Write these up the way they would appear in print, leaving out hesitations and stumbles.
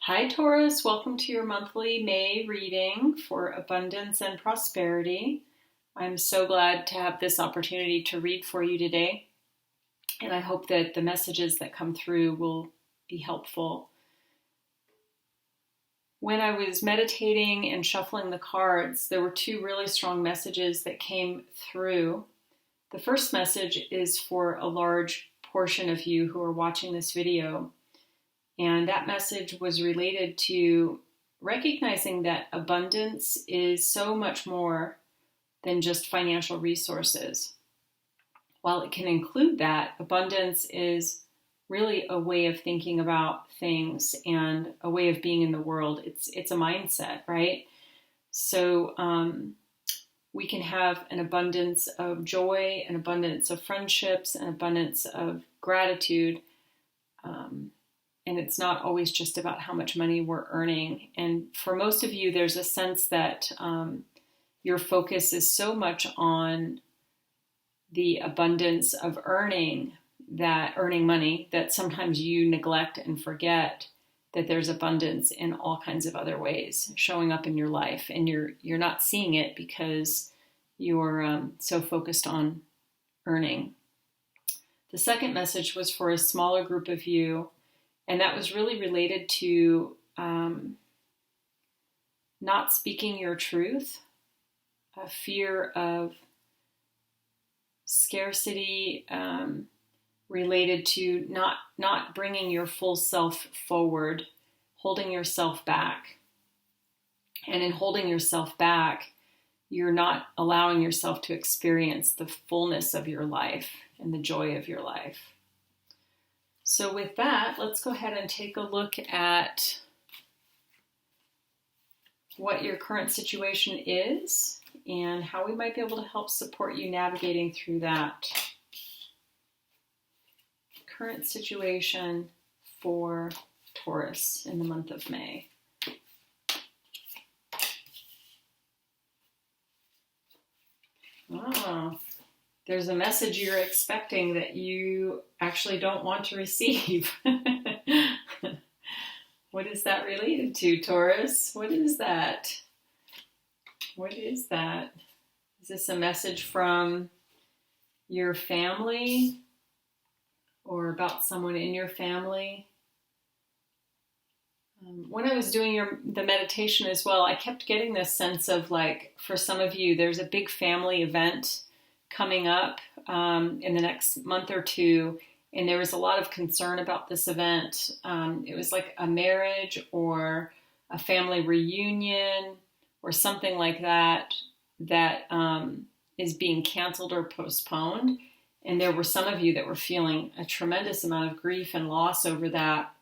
Hi Taurus, welcome to your monthly May reading for abundance and prosperity. I'm so glad to have this opportunity to read for you today, and I hope that the messages that come through will be helpful. When I was meditating and shuffling the cards, there were two really strong messages that came through. The first message is for a large portion of you who are watching this video. And that message was related to recognizing that abundance is so much more than just financial resources. While it can include that, abundance is really a way of thinking about things and a way of being in the world. It's a mindset, right? So we can have an abundance of joy, an abundance of friendships, an abundance of gratitude. And it's not always just about how much money we're earning. And for most of you, there's a sense that your focus is so much on the abundance of earning money that sometimes you neglect and forget that there's abundance in all kinds of other ways showing up in your life. And you're not seeing it because you're so focused on earning. The second message was for a smaller group of you. And that was really related to not speaking your truth, a fear of scarcity, related to not bringing your full self forward, holding yourself back. And in holding yourself back, you're not allowing yourself to experience the fullness of your life and the joy of your life. So with that, let's go ahead and take a look at what your current situation is and how we might be able to help support you navigating through that. Current situation for Taurus in the month of May. Oh. There's a message you're expecting that you actually don't want to receive. What is that related to, Taurus? What is that? What is that? Is this a message from your family or about someone in your family? When I was doing the meditation as well, I kept getting this sense of like, for some of you, there's a big family event coming up in the next month or two, and there was a lot of concern about this event. It was like a marriage or a family reunion or something like that is being canceled or postponed. And there were some of you that were feeling a tremendous amount of grief and loss over that.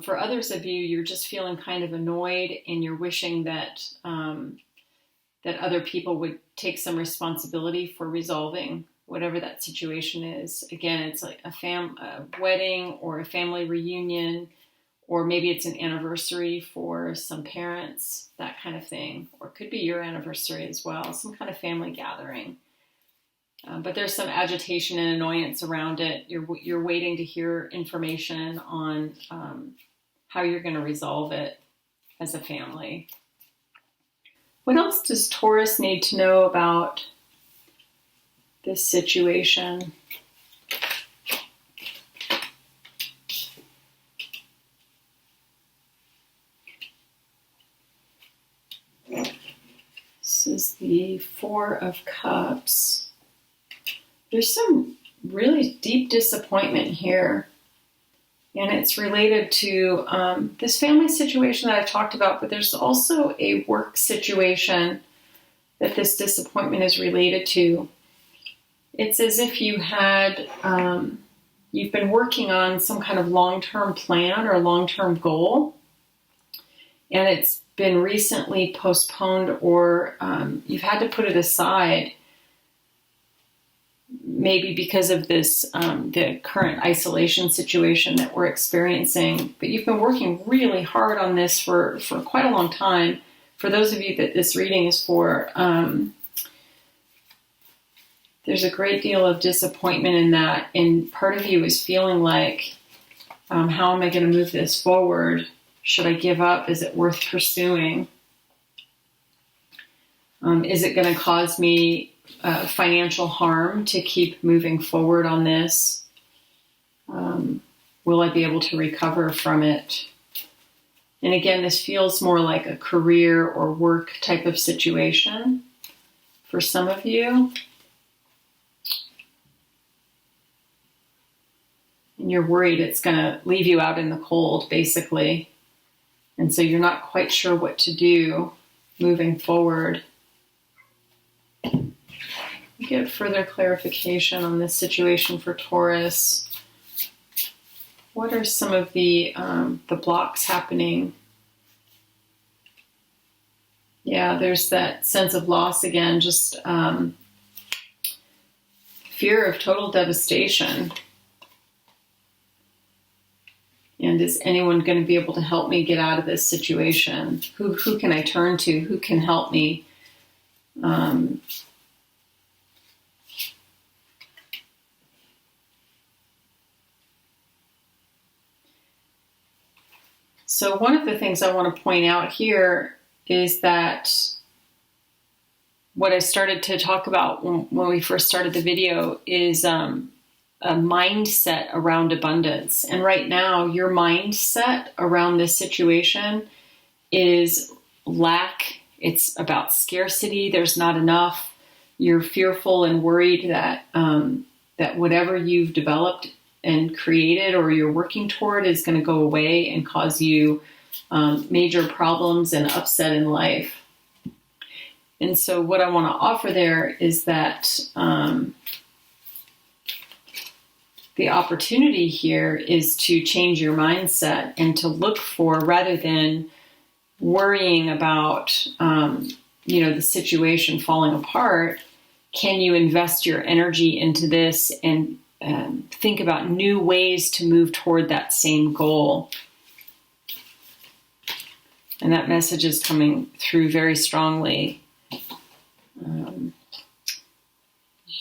For others of you, you're just feeling kind of annoyed and you're wishing that other people would take some responsibility for resolving whatever that situation is. Again, it's like a wedding or a family reunion, or maybe it's an anniversary for some parents, that kind of thing. Or it could be your anniversary as well, some kind of family gathering. But there's some agitation and annoyance around it. You're waiting to hear information on how you're going to resolve it as a family. What else does Taurus need to know about this situation? This is the Four of Cups. There's some really deep disappointment here. And it's related to this family situation that I've talked about, but there's also a work situation that this disappointment is related to. It's as if you've been working on some kind of long-term plan or long-term goal, and it's been recently postponed, or you've had to put it aside. Maybe because of this, the current isolation situation that we're experiencing. But you've been working really hard on this for quite a long time. For those of you that this reading is for, there's a great deal of disappointment in that. And part of you is feeling like How am I going to move this forward? Should I give up? Is it worth pursuing? Is it going to cause me financial harm to keep moving forward on this? Will I be able to recover from it? And again, this feels more like a career or work type of situation for some of you. And you're worried it's going to leave you out in the cold, basically. And so you're not quite sure what to do moving forward. Get further clarification on this situation for Taurus. What are some of the blocks happening? Yeah, there's that sense of loss again, just fear of total devastation. And is anyone going to be able to help me get out of this situation? Who can I turn to? Who can help me? So one of the things I want to point out here is that what I started to talk about when we first started the video is a mindset around abundance. And right now, your mindset around this situation is lack. It's about scarcity. There's not enough. You're fearful and worried that that whatever you've developed and created or you're working toward is going to go away and cause you major problems and upset in life. And so what I want to offer there is that the opportunity here is to change your mindset and to look for, rather than worrying about the situation falling apart, can you invest your energy into this and think about new ways to move toward that same goal. And that message is coming through very strongly.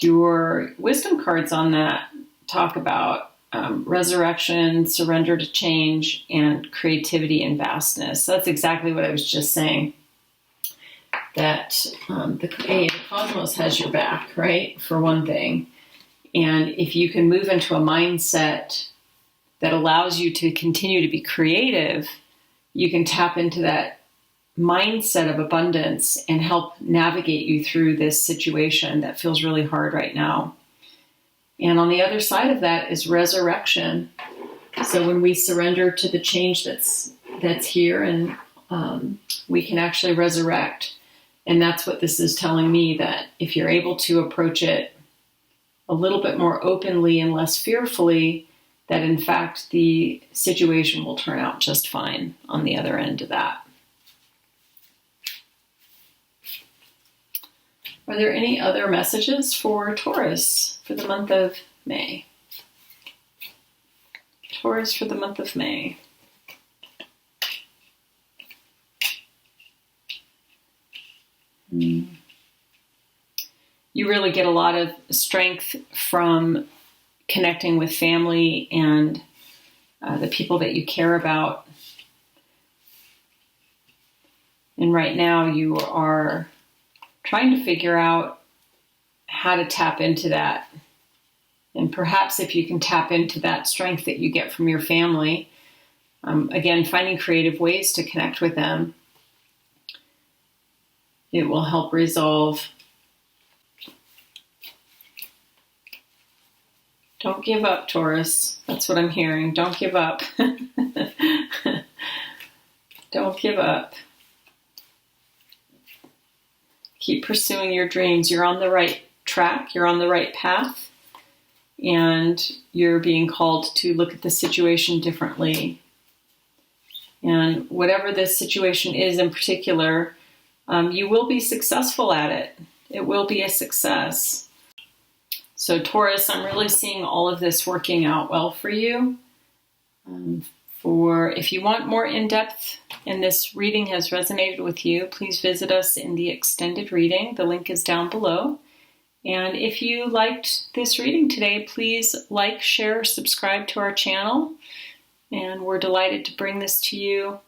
Your wisdom cards on that talk about resurrection, surrender to change, and creativity and vastness. So that's exactly what I was just saying. That the cosmos has your back, right? For one thing. And if you can move into a mindset that allows you to continue to be creative, you can tap into that mindset of abundance and help navigate you through this situation that feels really hard right now. And on the other side of that is resurrection. So when we surrender to the change that's here, and we can actually resurrect. And that's what this is telling me, that if you're able to approach it a little bit more openly and less fearfully, that in fact the situation will turn out just fine on the other end of that. Are there any other messages for Taurus for the month of May? Taurus for the month of May. You really get a lot of strength from connecting with family and the people that you care about. And right now you are trying to figure out how to tap into that. And perhaps if you can tap into that strength that you get from your family, again, finding creative ways to connect with them, it will help resolve. Don't give up, Taurus. That's what I'm hearing. Don't give up. Don't give up. Keep pursuing your dreams. You're on the right track. You're on the right path. And you're being called to look at the situation differently. And whatever this situation is in particular, you will be successful at it. It will be a success. So Taurus, I'm really seeing all of this working out well for you. If you want more in-depth and this reading has resonated with you, please visit us in the extended reading. The link is down below. And if you liked this reading today, please like, share, subscribe to our channel. And we're delighted to bring this to you